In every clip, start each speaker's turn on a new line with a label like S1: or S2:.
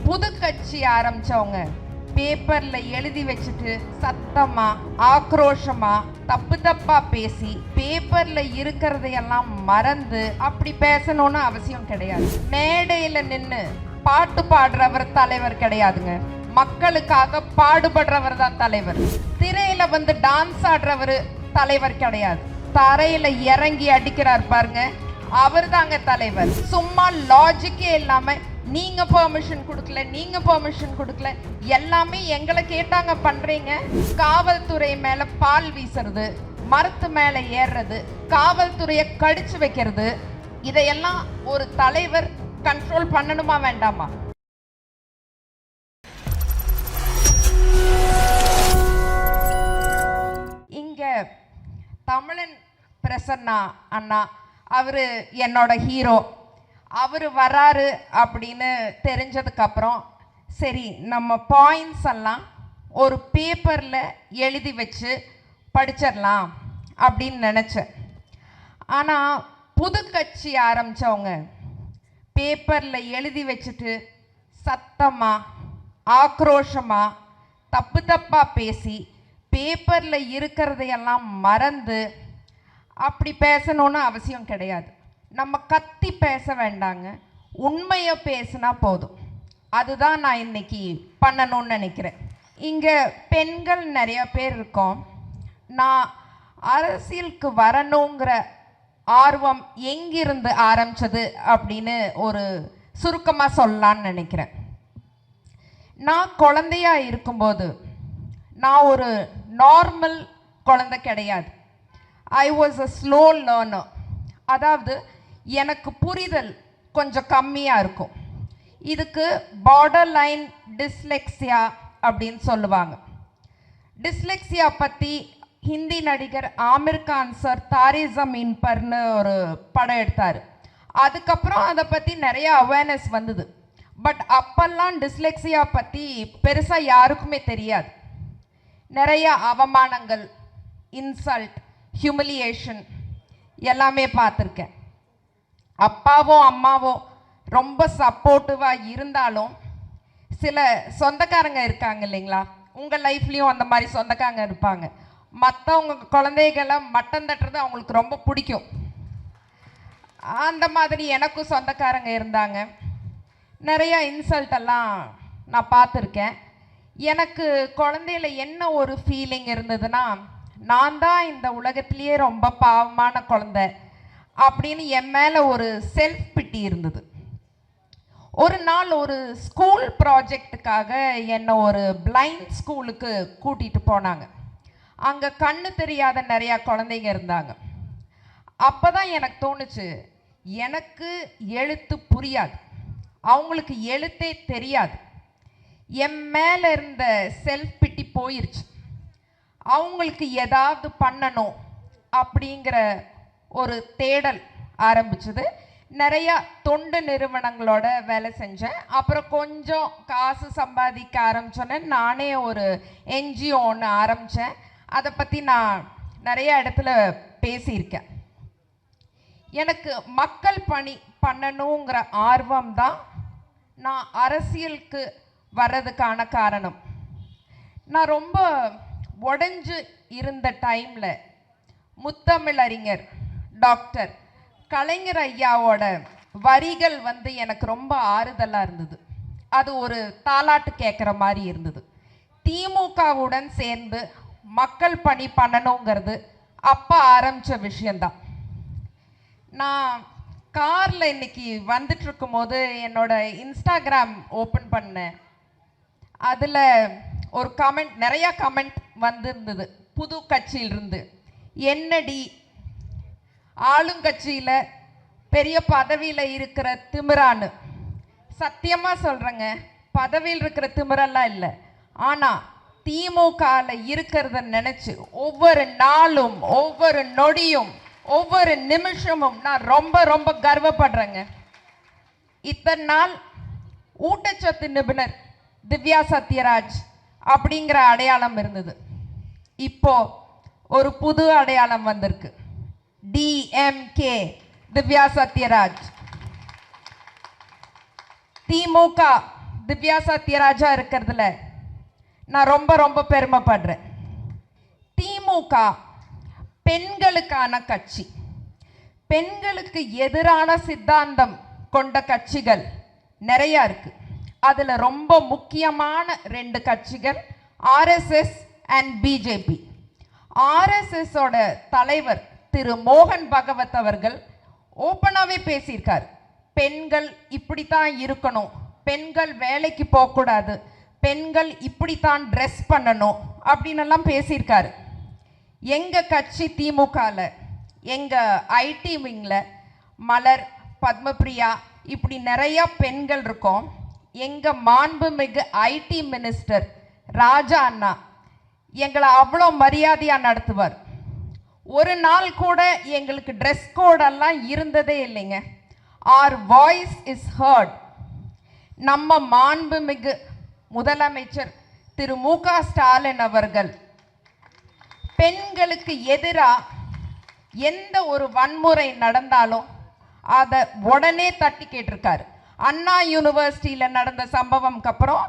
S1: புது கட்சி ஆரம்பிச்சவங்க பேப்பர்ல எழுதி வச்சுட்டு சத்தமா ஆக்ரோஷமா தப்பா பேசி பேப்பர்ல இருக்கிறதையெல்லாம் மறந்து அப்படி பேசணும்னு அவசியம் கிடையாது. மேடையில நின்னு பாட்டு பாடுறவர் தலைவர் கிடையாதுங்க. மக்களுக்காக பாடுபடுறவர் தான் தலைவர். திரையில வந்து டான்ஸ் ஆடுறவர் தலைவர் கிடையாது. தரையில இறங்கி அடிக்கிறார் பாருங்க, அவர் தாங்க தலைவர். சும்மா லாஜிக்கே இல்லாம நீங்க பெர்மிஷன் கொடுக்கல எல்லாமே எங்களை கேட்டாங்க பண்றீங்க. காவல்துறை மேல பால் வீசுறது, மரத்து மேல ஏறுறது, காவல்துறையை கடிச்சு வைக்கிறது, இதையெல்லாம் ஒரு தலைவர் கண்ட்ரோல் பண்ணணுமா வேண்டாமா? இங்க தமிழன் பிரசன்னா அண்ணா, அவரு என்னோட ஹீரோ. அவர் வராரு அப்படின்னு தெரிஞ்சதுக்கப்புறம் சரி நம்ம பாயிண்ட்ஸ் எல்லாம் ஒரு பேப்பரில் எழுதி வச்சு படிச்சிடலாம் அப்படின்னு நினச்சேன். ஆனால் புது கட்சி ஆரம்பித்தவங்க பேப்பரில் எழுதி வச்சுட்டு சத்தமாக ஆக்ரோஷமாக தப்பா பேசி பேப்பரில் இருக்கிறதையெல்லாம் மறந்து அப்படி பேசணும்னு அவசியம் கிடையாது. நம்ம கத்தி பேச வேண்டாங்க, உண்மையை பேசினா போதும். அதுதான் நான் இன்னைக்கு பண்ணணும்னு நினைக்கிறேன். இங்கே பெண்கள் நிறைய பேர் இருக்கோம். நான் அரசியலுக்கு வரணுங்கிற ஆர்வம் எங்கிருந்து ஆரம்பிச்சது அப்படின்னு ஒரு சுருக்கமாக சொல்லலான்னு நினைக்கிறேன். நான் குழந்தையா இருக்கும்போது நான் ஒரு நார்மல் குழந்தை கிடையாது. I was a slow learner. அதாவது எனக்கு புரிதல் கொஞ்சம் கம்மியாக இருக்கும். இதுக்கு பார்டர் லைன் டிஸ்லெக்ஸியா அப்படின்னு சொல்லுவாங்க. டிஸ்லெக்ஸியா பற்றி ஹிந்தி நடிகர் ஆமிர் கான் சார் தாரே ஸமீன் பர்னு ஒரு படம் எடுத்தார். அதுக்கப்புறம் அதை பற்றி நிறைய அவேர்னஸ் வந்தது. பட் அப்பெல்லாம் டிஸ்லெக்ஸியா பற்றி பெருசாக யாருக்குமே தெரியாது. நிறைய அவமானங்கள், இன்சல்ட், ஹியூமிலியேஷன் எல்லாமே பார்த்துருக்கேன். அப்பாவோ அம்மாவோ ரொம்ப சப்போர்ட்டிவாக இருந்தாலும் சில சொந்தக்காரங்க இருக்காங்க இல்லைங்களா, உங்கள் லைஃப்லேயும் அந்த மாதிரி சொந்தக்காரங்க இருப்பாங்க. மற்றவங்க குழந்தைகளை மட்டம் தட்டுறது அவங்களுக்கு ரொம்ப பிடிக்கும். அந்த மாதிரி எனக்கும் சொந்தக்காரங்க இருந்தாங்க. நிறைய இன்சல்ட்டெல்லாம் நான் பார்த்துருக்கேன். எனக்கு குழந்தையில என்ன ஒரு ஃபீலிங் இருந்ததுன்னா, நான் தான் இந்த உலகத்திலேயே ரொம்ப பாவமான குழந்தை அப்படின்னு என் மேலே ஒரு செல்ஃப் பிட்டி இருந்தது. ஒரு நாள் ஒரு ஸ்கூல் ப்ராஜெக்டுக்காக என்னை ஒரு பிளைண்ட் ஸ்கூலுக்கு கூட்டிகிட்டு போனாங்க. அங்கே கண்ணு தெரியாத நிறையா குழந்தைங்க இருந்தாங்க. அப்போ தான் எனக்கு தோணுச்சு, எனக்கு எழுத்து புரியாது, அவங்களுக்கு எழுத்தே தெரியாது. என் மேலே இருந்த செல்ஃப் பிட்டி போயிருச்சு. அவங்களுக்கு ஏதாவது பண்ணணும் அப்படிங்கிற ஒரு தேடல் ஆரம்பிச்சது. நிறையா தொண்டு நிறுவனங்களோட வேலை செஞ்சேன். அப்புறம் கொஞ்சம் காசு சம்பாதிக்க ஆரம்பிச்சோன்னே நானே ஒரு என்ஜிஓ ஒன்று ஆரம்பித்தேன். அதை பற்றி நான் நிறைய இடத்துல பேசியிருக்கேன். எனக்கு மக்கள் பணி பண்ணணுங்கிற ஆர்வம் தான் நான் அரசியலுக்கு வர்றதுக்கான காரணம். நான் ரொம்ப உடைஞ்சு இருந்த டைமில் முத்தமிழறிஞர் டாக்டர் கலைஞர் ஐயாவோட வரிகள் வந்து எனக்கு ரொம்ப ஆறுதலாக இருந்தது. அது ஒரு தாலாட்டு கேட்குற மாதிரி இருந்தது. திமுகவுடன் சேர்ந்து மக்கள் பணி பண்ணணுங்கிறது அப்போ ஆரம்பித்த விஷயந்தான். நான் காரில் இன்னைக்கு வந்துட்டு இருக்கும்போது என்னோட இன்ஸ்டாகிராம் ஓப்பன் பண்ணேன். அதில் ஒரு கமெண்ட், நிறையா கமெண்ட் வந்திருந்தது புது கட்சியிலிருந்து. என்னடி ஆளுங்கட்சியில் பெரிய பதவியில் இருக்கிற திமிரான்னு. சத்தியமாக சொல்கிறேங்க, பதவியில் இருக்கிற திமிரெல்லாம் இல்லை. ஆனால் திமுகவில் இருக்கிறத நினச்சி ஒவ்வொரு நாளும், ஒவ்வொரு நொடியும், ஒவ்வொரு நிமிஷமும் நான் ரொம்ப ரொம்ப கர்வப்படுறேங்க. இத்தனை நாள் ஊட்டச்சத்து நிபுணர் திவ்யா சத்யராஜ் அப்படிங்கிற அடையாளம் இருந்தது. இப்போ ஒரு புது அடையாளம் வந்திருக்கு, டிஎம்கே திவ்யா சத்யராஜ். திமுக திவ்யா சத்யராஜா இருக்கிறதுல நான் ரொம்ப ரொம்ப பெருமைப்படுறேன். திமுக பெண்களுக்கான கட்சி, பெண்களுக்கு எதிரான சித்தாந்தம் கொண்ட கட்சிகள் நிறையா இருக்கு. அதில் ரொம்ப முக்கியமான 2 கட்சிகள் ஆர்எஸ்எஸ் அண்ட் பிஜேபி. ஆர்எஸ்எஸோட தலைவர் திரு மோகன் பகவத் அவர்கள் ஓப்பனாகவே பேசியிருக்கார். பெண்கள் இப்படித்தான் இருக்கணும், பெண்கள் வேலைக்கு போகக்கூடாது, பெண்கள் இப்படித்தான் ட்ரெஸ் பண்ணணும் அப்படின்னு எல்லாம் பேசியிருக்காரு. எங்கள் கட்சி திமுகவில் எங்கள் ஐடி விங்கில் மலர், பத்மபிரியா இப்படி நிறையா பெண்கள் இருக்கோம். எங்கள் மாண்புமிகு ஐடி மினிஸ்டர் ராஜா அண்ணா எங்களை அவ்வளோ மரியாதையாக நடத்துவார். ஒரு நாள் கூட எங்களுக்கு ட்ரெஸ் கோடெல்லாம் இருந்ததே இல்லைங்க. Our voice is heard. நம்ம மாண்புமிகு முதலமைச்சர் திரு மு.க. ஸ்டாலின் அவர்கள் பெண்களுக்கு எதிராக எந்த ஒரு வன்முறை நடந்தாலும் அதை உடனே தட்டி கேட்டிருக்காரு. அண்ணா யூனிவர்சிட்டியில் நடந்த சம்பவம்க்கு அப்புறம்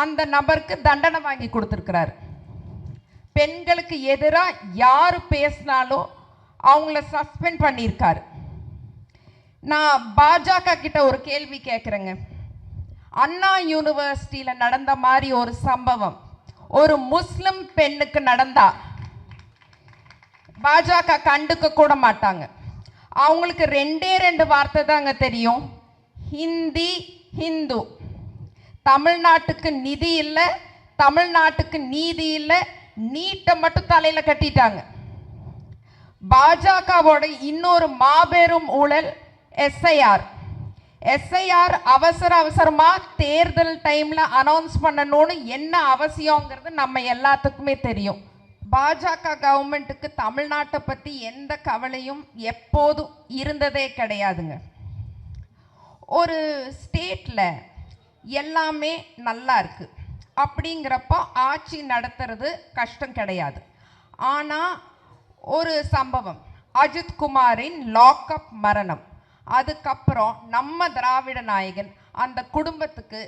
S1: அந்த நபருக்கு தண்டனை வாங்கி கொடுத்துருக்கிறாரு. பெண்களுக்கு எதிராக யார் பேசினாலும் அவங்கள சஸ்பெண்ட் பண்ணியிருக்காரு. நான் பாஜக கிட்ட ஒரு கேள்வி கேட்குறேங்க. அண்ணா யூனிவர்சிட்டியில் நடந்த மாதிரி ஒரு சம்பவம் ஒரு முஸ்லிம் பெண்ணுக்கு நடந்தா பாஜக கண்டுக்க கூட மாட்டாங்க. அவங்களுக்கு 2 வார்த்தை தாங்க தெரியும், ஹிந்தி, ஹிந்து. தமிழ்நாட்டுக்கு நிதி இல்லை, தமிழ்நாட்டுக்கு நீதி இல்லை, நீட்டை மட்டும் தலையில கட்டிட்டாங்க. பாஜகவோட இன்னொரு மாபெரும் ஊழல் எஸ்ஐஆர் அவசரமா தேர்தல் டைம்ல அனௌன்ஸ் பண்ணணும்னு என்ன அவசியங்கிறது நம்ம எல்லாத்துக்குமே தெரியும். பாஜக கவர்மெண்ட்டுக்கு தமிழ்நாட்டை பற்றி எந்த கவலையும் எப்போதும் இருந்ததே கிடையாதுங்க. ஒரு ஸ்டேட்டில் எல்லாமே நல்லா இருக்குது அப்படிங்கிறப்போ ஆட்சி நடத்துறது கஷ்டம் கிடையாது. ஆனால் ஒரு சம்பவம், அஜித் குமாரின் லாக்அப் மரணம், அதுக்கப்புறம் நம்ம திராவிட நாயகன் அந்த குடும்பத்துக்கு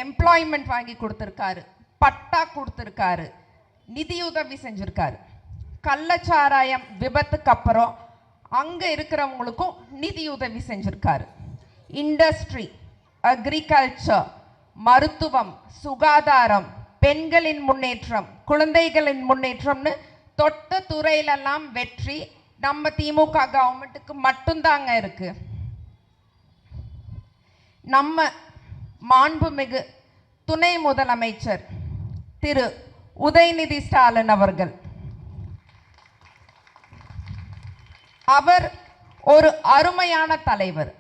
S1: எம்ப்ளாய்மெண்ட் வாங்கி கொடுத்துருக்காரு, பட்டா கொடுத்துருக்காரு, நிதியுதவி செஞ்சுருக்காரு. கள்ளச்சாராயம் விபத்துக்கு அப்புறம் அங்கே இருக்கிறவங்களுக்கும் நிதியுதவி செஞ்சுருக்காரு. இண்டஸ்ட்ரி, அக்ரிகல்ச்சர், மருத்துவம், சுகாதாரம், பெண்களின் முன்னேற்றம், குழந்தைகளின் முன்னேற்றம்னு தொட்ட துறையிலெல்லாம் வெற்றி நம்ம திமுக கவர்மெண்ட்டுக்கு மட்டும்தாங்க இருக்கு. நம்ம மாண்புமிகு துணை முதலமைச்சர் திரு உதயநிதி ஸ்டாலின் அவர்கள், அவர் ஒரு அருமையான தலைவர்.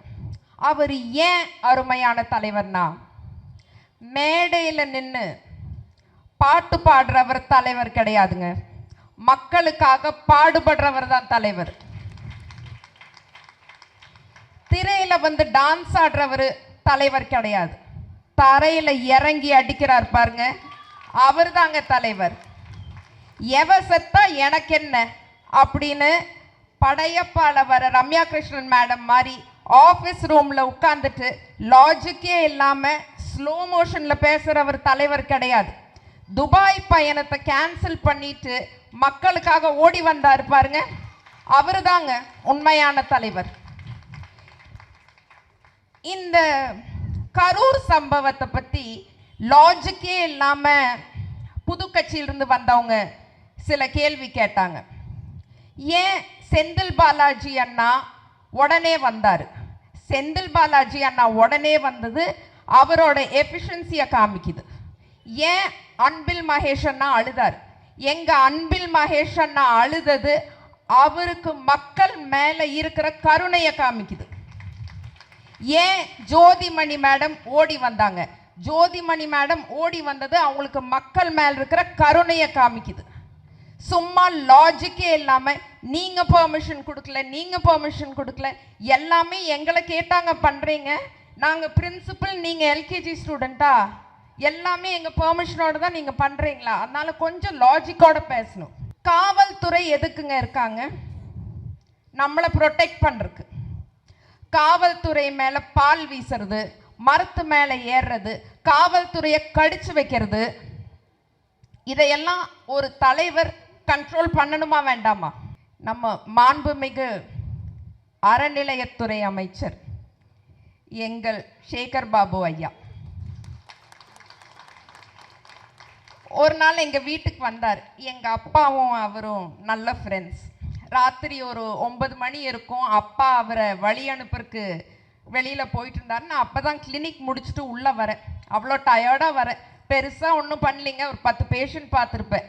S1: அவர் ஏன் அருமையான தலைவர்னா, மேடையில் நின்று பாட்டு பாடுறவர் தலைவர் கிடையாதுங்க, மக்களுக்காக பாடுபடுறவர் தான் தலைவர். திரையில வந்து டான்ஸ் ஆடுறவர் தலைவர் கிடையாது, தரையில இறங்கி அடிக்கிறார் பாருங்க, அவர் தாங்க தலைவர். எவ செத்தா எனக்கு என்ன அப்படின்னு படையப்பால வர ரம்யா கிருஷ்ணன் மேடம் மாதிரி ஆஃபீஸ் ரூம்ல உட்கார்ந்துட்டு லாஜிக்கே இல்லாம ஸ்லோ மோஷன்ல பேசுறவர் தலைவர் கிடையாது. துபாய் பயணத்தை கேன்சல் பண்ணிட்டு மக்களுக்காக ஓடி வந்தார் பாருங்க, அவரு தாங்க உண்மையான தலைவர். இந்த கரூர் சம்பவத்தை பத்தி லாஜிக்கே இல்லாம புது கட்சியிலிருந்து வந்தவங்க சில கேள்வி கேட்டாங்க. ஏன் செந்தில் பாலாஜி அண்ணா உடனே வந்தார்? செந்தில் பாலாஜி அண்ணா உடனே வந்தது அவரோட எஃபிஷியன்சியை காமிக்குது. ஏன் அன்பில் மகேஷ் அண்ணா அழுதார்? எங்க அன்பில் மகேஷ் அண்ணா அழுதது அவருக்கு மக்கள் மேல இருக்கிற கருணையை காமிக்குது. ஏன் ஜோதிமணி மேடம் ஓடி வந்தாங்க? ஜோதிமணி மேடம் ஓடி வந்தது அவங்களுக்கு மக்கள் மேல் இருக்கிற கருணையை காமிக்குது. சும்மா லாஜிக்கே இல்லாம நீங்க பெர்மிஷன் கொடுக்கல எல்லாமே எங்களை கேட்டாங்க பண்றீங்க, நாங்க பிரின்சிபல், நீங்க எல்கேஜி ஸ்டூடெண்டா, எல்லாமே எங்க பெர்மிஷனோட தான் நீங்க பண்றீங்களா? அதனால கொஞ்சம் லாஜிக்கோட பேசணும். காவல்துறை எதுக்குங்க இருக்காங்க? நம்மளை ப்ரொடெக்ட் பண்றதுக்கு. காவல்துறை மேல பால் வீசுறது, மரத்து மேலே ஏறுறது, காவல்துறையை கடிச்சு வைக்கிறது, இதையெல்லாம் ஒரு தலைவர் கண்ட்ரோல் பண்ணணுமா வேண்டாமா? நம்ம மாண்புமிகு அறநிலையத்துறை அமைச்சர் எங்கள் சேகர் பாபு ஐயா ஒரு நாள் எங்கள் வீட்டுக்கு வந்தார். எங்கள் அப்பாவும் அவரும் நல்ல ஃப்ரெண்ட்ஸ். ராத்திரி ஒரு 9 மணி இருக்கும். அப்பா அவரை வழி அனுப்புறதுக்கு வெளியில் போயிட்டு இருந்தார். நான் அப்போ தான் கிளினிக் முடிச்சுட்டு உள்ளே வரேன். அவ்வளோ டயர்டாக வரேன். பெருசாக ஒன்றும் பண்ணலிங்க, ஒரு 10 பேஷண்ட் பார்த்துருப்பேன்.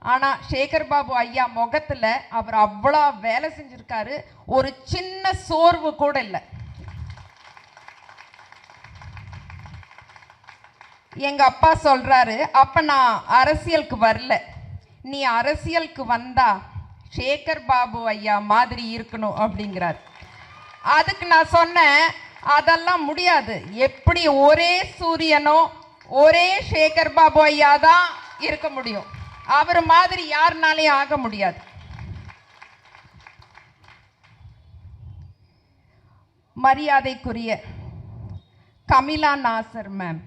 S1: ஆனால் சேகர் பாபு ஐயா முகத்தில் அவர் அவ்வளோ வேலை செஞ்சுருக்காரு, ஒரு சின்ன சோர்வு கூட இல்லை. எங்கள் அப்பா சொல்கிறாரு, அப்போ நான் அரசியலுக்கு வரல, நீ அரசியலுக்கு வந்தா சேகர் பாபு ஐயா மாதிரி இருக்கணும் அப்படிங்கிறார். அதுக்கு நான் சொன்னேன், அதெல்லாம் முடியாது. எப்படி ஒரே சூரியனோ ஒரே சேகர் பாபு ஐயா தான் இருக்க முடியும், அவர் மாதிரி யாருனாலையும் ஆக முடியாது. மரியாதைக்குரிய கமிலா நாசர் மேம்,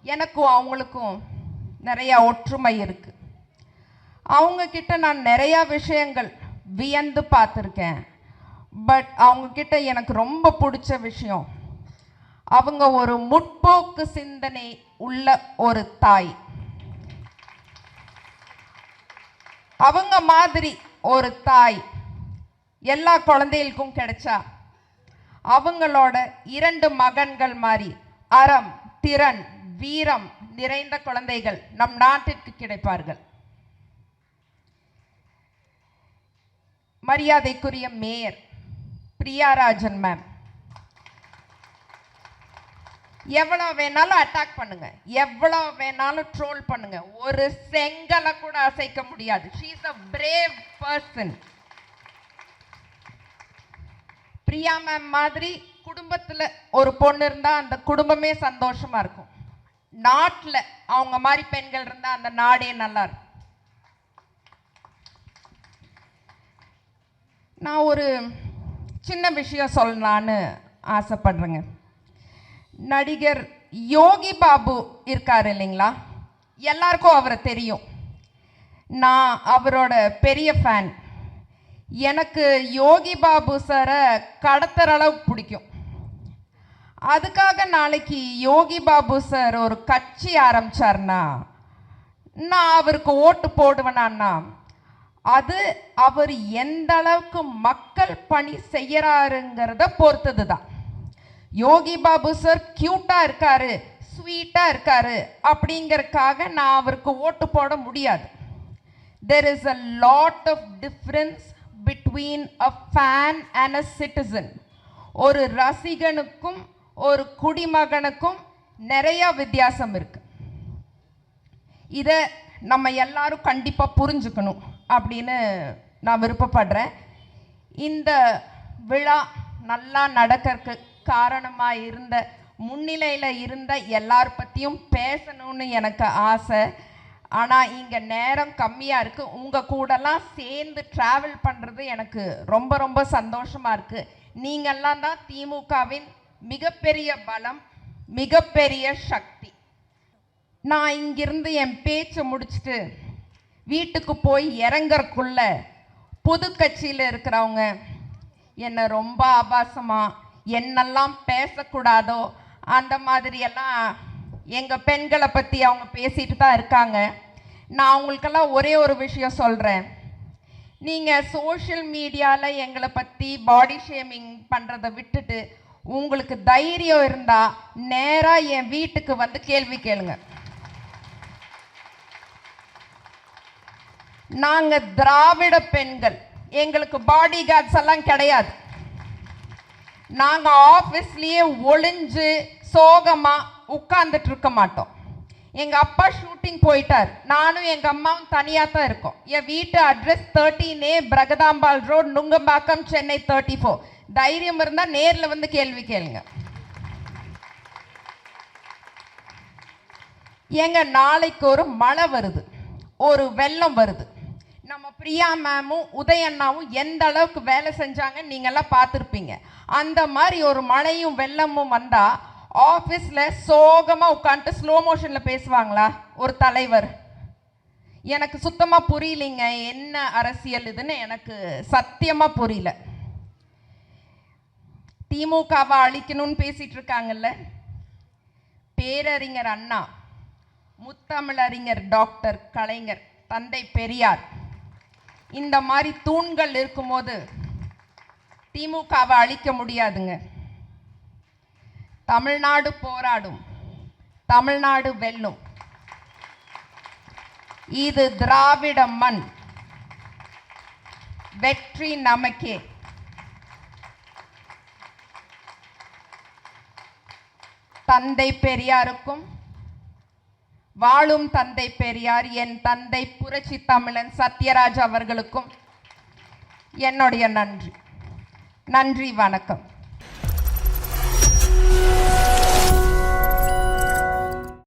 S1: எனக்கும் அவங்களுக்கும் நிறைய ஒற்றுமை இருக்கு. அவங்க கிட்ட நான் நிறைய விஷயங்கள் வியந்து பார்த்துருக்கேன். பட் அவங்க கிட்ட எனக்கு ரொம்ப பிடிச்ச விஷயம், அவங்க ஒரு முற்போக்கு சிந்தனை உள்ள ஒரு தாய். அவங்க மாதிரி ஒரு தாய் எல்லா குழந்தைகளுக்கும் கிடைச்சா அவங்களோட 2 மகன்கள் மாதிரி அறம், திறன், வீரம் நிறைந்த குழந்தைகள் நம் நாட்டிற்கு கிடைப்பார்கள். மரியாதைக்குரிய மேயர் பிரியாராஜன் மேம், எவ்வளோ வேணாலும் அட்டாக் பண்ணுங்க, எவ்வளோ வேணாலும் ட்ரோல் பண்ணுங்க, ஒரு செங்கலை கூட அசைக்க முடியாது. She is a brave person. Priya ma'am மாதிரி குடும்பத்தில் ஒரு பொண்ணு இருந்தால் அந்த குடும்பமே சந்தோஷமா இருக்கும். நாட்டில் அவங்க மாதிரி பெண்கள் இருந்தால் அந்த நாடே நல்லா இருக்கும். நான் ஒரு சின்ன விஷயம் சொல்லலான்னு ஆசைப்படுறேங்க. நடிகர் யோகி பாபு இருக்கார் இல்லைங்களா, எல்லாருக்கும் அவரை தெரியும். நான் அவரோட பெரிய ஃபேன். எனக்கு யோகி பாபு சாரை கடத்துற அளவுக்கு பிடிக்கும். அதுக்காக நாளைக்கு யோகி பாபு சார் ஒரு கட்சி ஆரம்பிச்சார்னா நான் அவருக்கு ஓட்டு போடுவேனான்னா அது அவர் எந்த அளவுக்கு மக்கள் பணி செய்யறாருங்கிறத பொறுத்தது தான். யோகி பாபு சார் கியூட்டா இருக்காரு, ஸ்வீட்டா இருக்காரு அப்படிங்கறதுக்காக நான் அவருக்கு ஓட்டு போட முடியாது. There is a lot of difference between a fan and a citizen. ஒரு ரசிகனுக்கும் ஒரு குடிமகனுக்கும் நிறைய வித்தியாசம் இருக்கு. இதை நம்ம எல்லாரும் கண்டிப்பா புரிஞ்சுக்கணும் அப்படின்னு நான் விருப்பப்படுறேன். இந்த விழா நல்லா நடக்கிறதுக்கு காரணமாக இருந்த, முன்னிலையில் இருந்த எல்லார் பற்றியும் பேசணும்னு எனக்கு ஆசை. ஆனால் இங்கே நேரம் கம்மியாக இருக்குது. உங்கள் கூடலாம் சேர்ந்து ட்ராவல் பண்ணுறது எனக்கு ரொம்ப ரொம்ப சந்தோஷமாக இருக்குது. நீங்கள்லாம் தான் திமுகவின் மிகப்பெரிய பலம், மிகப்பெரிய சக்தி. நான் இங்கிருந்து என் பேச்சை முடிச்சுட்டு வீட்டுக்கு போய் இறங்கறக்குள்ள புது கட்சியில் இருக்கிறவங்க என்னை ரொம்ப ஆபாசமாக என்னெல்லாம் பேசக்கூடாதோ அந்த மாதிரியெல்லாம் எங்கள் பெண்களை பற்றி அவங்க பேசிட்டு தான் இருக்காங்க. நான் அவங்களுக்கெல்லாம் ஒரே ஒரு விஷயம் சொல்கிறேன். நீங்கள் சோஷியல் மீடியாவில் எங்களை பற்றி பாடி ஷேமிங் பண்ணுறதை விட்டுட்டு உங்களுக்கு தைரியம் இருந்தால் நேராக என் வீட்டுக்கு வந்து கேள்வி கேளுங்க. நாங்கள் திராவிட பெண்கள், எங்களுக்கு பாடி கார்ட்ஸ் எல்லாம் கிடையாது. நாங்கள் ஆஃபீஸ்லேயே ஒளிஞ்சு சோகமாக உட்கார்ந்துட்டு இருக்க மாட்டோம். எங்கள் அப்பா ஷூட்டிங் போயிட்டார், நானும் எங்கள் அம்மாவும் தனியாக தான் இருக்கோம். என் வீட்டு address 13A Pragathambal road, Nungambakkam, Chennai 34. தைரியம் இருந்தால் நேரில் வந்து கேள்வி கேளுங்க. எங்க நாளைக்கு ஒரு மழை வருது, ஒரு வெள்ளம் வருது. நம்ம பிரியா மேமும் உதயண்ணாவும் எந்த அளவுக்கு வேலை செஞ்சாங்க நீங்கெல்லாம் பார்த்துருப்பீங்க. அந்த மாதிரி ஒரு மழையும் வெள்ளமும் வந்தா ஆஃபீஸில் சோகமாக உட்காந்துட்டு ஸ்லோ மோஷனில் பேசுவாங்களா ஒரு தலைவர்? எனக்கு சுத்தமாக புரியலைங்க என்ன அரசியல் இதுன்னு, எனக்கு சத்தியமாக புரியல. திமுகவை அழிக்கணும்னு பேசிட்டு இருக்காங்கல்ல, பேரறிஞர் அண்ணா, முத்தமிழறிஞர் டாக்டர் கலைஞர், தந்தை பெரியார், இந்த மாதிரி தூண்கள் இருக்கும்போது திமுகவை அழிக்க முடியாதுங்க. தமிழ்நாடு போராடும், தமிழ்நாடு வெல்லும். இது திராவிட மண், வெற்றி நமக்கே. தந்தை பெரியாருக்கும், வாழும் தந்தை பெரியார் என் தந்தை புரட்சி தமிழன் சத்யராஜ் அவர்களுக்கும் என்னுடைய நன்றி. நன்றி, வணக்கம்.